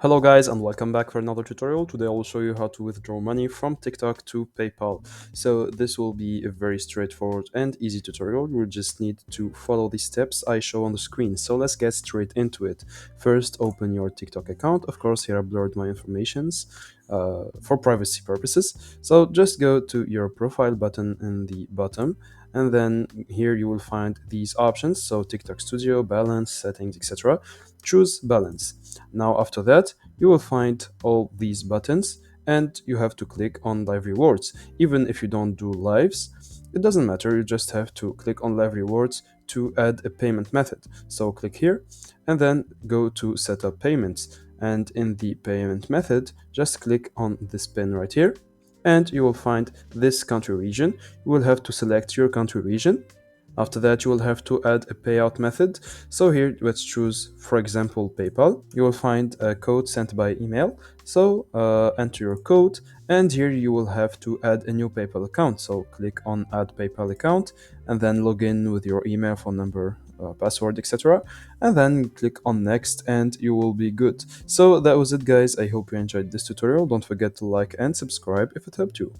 Hello guys and welcome back for another tutorial. Today I will show you how to withdraw money from TikTok to PayPal. So this will be a very straightforward and easy tutorial. You will just need to follow the steps I show on the screen. So let's get straight into it. First, open your TikTok account. Of course, here I blurred my informations for privacy purposes. So just go to your profile button in the bottom, and then here you will find these options. So TikTok Studio, balance, settings, etc. Choose balance. Now after that, you will find all these buttons and you have to click on live rewards. Even if you don't do lives, it doesn't matter, you just have to click on live rewards to add a payment method. So click here and then go to set up payments, and in the payment method just click on this pin right here and you will find this country region. You will have to select your country region. After that, you will have to add a payout method. So here, let's choose, for example, PayPal. You will find a code sent by email. So enter your code, and here you will have to add a new PayPal account. So click on Add PayPal account, and then log in with your email, phone number, password, etc. And then click on Next, and you will be good. So that was it, guys. I hope you enjoyed this tutorial. Don't forget to like and subscribe if it helped you.